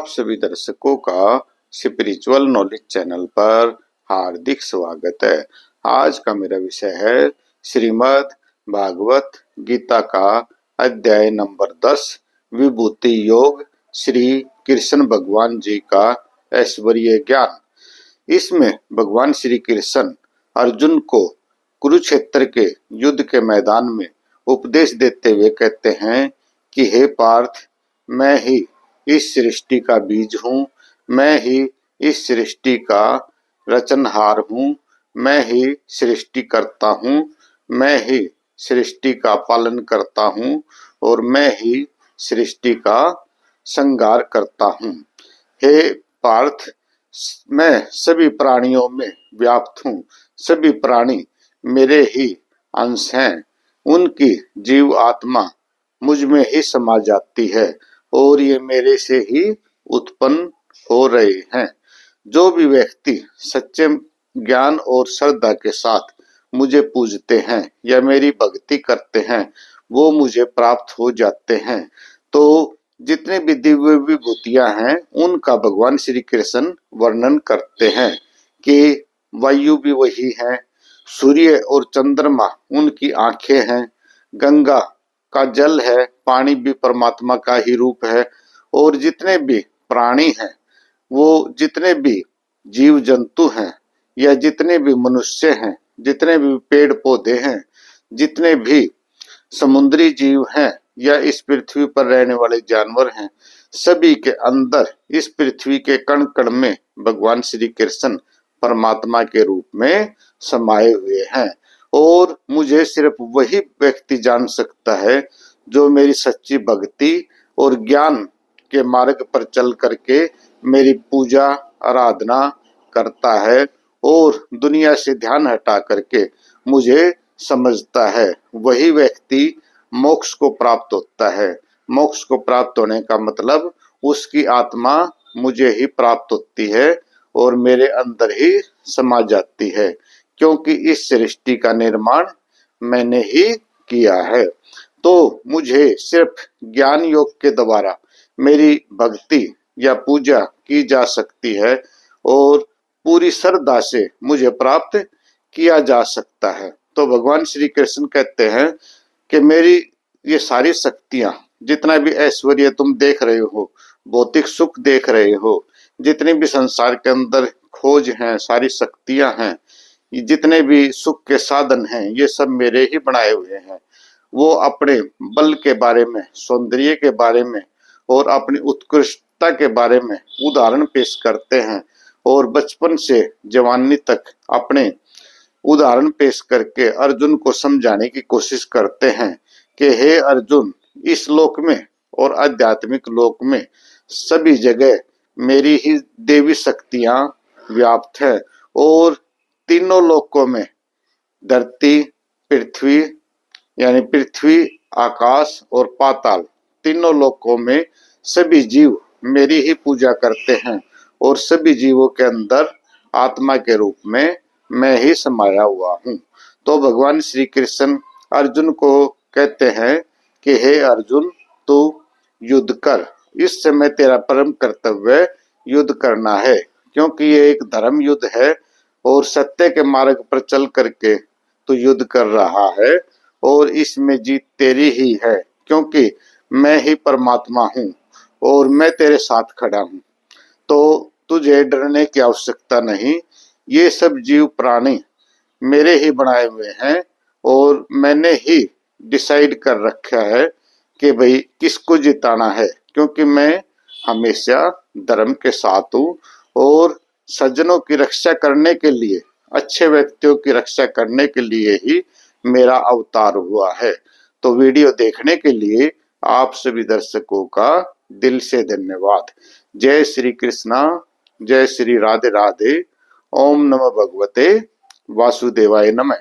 आप सभी दर्शकों का स्पिरिचुअल नॉलेज चैनल पर हार्दिक स्वागत है। आज का मेरा विषय है श्रीमद् भागवत गीता का अध्याय नंबर 10 विभूति योग, श्री कृष्ण भगवान जी का ऐश्वर्य ज्ञान। इसमें भगवान श्री कृष्ण अर्जुन को कुरुक्षेत्र के युद्ध के मैदान में उपदेश देते हुए कहते हैं कि हे पार्थ, मैं ही इस सृष्टि का बीज हूँ, मैं ही इस सृष्टि का रचनहार हूँ, मैं ही सृष्टि करता हूँ, मैं ही सृष्टि का पालन करता हूँ और मैं ही सृष्टि का संहार करता हूँ। हे पार्थ, मैं सभी प्राणियों में व्याप्त हूँ, सभी प्राणी मेरे ही अंश हैं, उनकी जीव आत्मा मुझ में ही समा जाती है और ये मेरे से ही उत्पन्न हो रहे हैं। जो भी व्यक्ति सच्चे ज्ञान और श्रद्धा के साथ मुझे पूजते हैं या मेरी भक्ति करते हैं वो मुझे प्राप्त हो जाते हैं। तो जितने भी दिव्य विभूतियां हैं उनका भगवान श्री कृष्ण वर्णन करते हैं कि वायु भी वही है, सूर्य और चंद्रमा उनकी आंखें हैं, गंगा का जल है, पानी भी परमात्मा का ही रूप है और जितने भी प्राणी हैं, वो जितने भी जीव जंतु हैं या जितने भी मनुष्य हैं, जितने भी पेड़ पौधे हैं, जितने भी समुद्री जीव हैं या इस पृथ्वी पर रहने वाले जानवर हैं, सभी के अंदर इस पृथ्वी के कण कण में भगवान श्री कृष्ण परमात्मा के रूप में समाये हुए हैं। और मुझे सिर्फ वही व्यक्ति जान सकता है जो मेरी सच्ची भक्ति और ज्ञान के मार्ग पर चल करके मेरी पूजा आराधना करता है और दुनिया से ध्यान हटा करके मुझे समझता है, वही व्यक्ति मोक्ष को प्राप्त होता है। मोक्ष को प्राप्त होने का मतलब उसकी आत्मा मुझे ही प्राप्त होती है और मेरे अंदर ही समा जाती है, क्योंकि इस सृष्टि का निर्माण मैंने ही किया है। तो मुझे सिर्फ ज्ञान योग के द्वारा मेरी भक्ति या पूजा की जा सकती है और पूरी श्रद्धा से मुझे प्राप्त किया जा सकता है। तो भगवान श्री कृष्ण कहते हैं कि मेरी ये सारी शक्तियां, जितना भी ऐश्वर्य तुम देख रहे हो, भौतिक सुख देख रहे हो, जितने भी संसार के अंदर खोज हैं, सारी शक्तियां हैं, जितने भी सुख के साधन हैं, ये सब मेरे ही बनाए हुए हैं। वो अपने बल के बारे में, सौंदर्य के बारे में और अपनी उत्कृष्टता के बारे में उदाहरण पेश करते हैं और बचपन से जवानी तक अपने उदाहरण पेश करके अर्जुन को समझाने की कोशिश करते हैं कि हे अर्जुन, इस लोक में और आध्यात्मिक लोक में सभी जगह मेरी ही देवी शक्तियां व्याप्त है और तीनों लोकों में धरती, पृथ्वी यानी पृथ्वी, आकाश और पाताल, तीनों लोकों में सभी जीव मेरी ही पूजा करते हैं और सभी जीवों के अंदर आत्मा के रूप में मैं ही समाया हुआ हूँ। तो भगवान श्री कृष्ण अर्जुन को कहते हैं कि हे अर्जुन, तू युद्ध कर, इस समय तेरा परम कर्तव्य युद्ध करना है, क्योंकि ये एक धर्म युद्ध है और सत्य के मार्ग पर चल करके तू युद्ध कर रहा है और इसमें जीत तेरी ही है, क्योंकि मैं ही परमात्मा हूँ और मैं तेरे साथ खड़ा हूँ। तो तुझे डरने की आवश्यकता नहीं, ये सब जीव प्राणी मेरे ही बनाए हुए हैं और मैंने ही डिसाइड कर रखा है कि भाई किसको जिताना है, क्योंकि मैं हमेशा धर्म के साथ हूँ और सज्जनों की रक्षा करने के लिए, अच्छे व्यक्तियों की रक्षा करने के लिए ही मेरा अवतार हुआ है। तो वीडियो देखने के लिए आप सभी दर्शकों का दिल से धन्यवाद। जय श्री कृष्णा, जय श्री राधे राधे। ओम नमः भगवते वासुदेवाय नमः।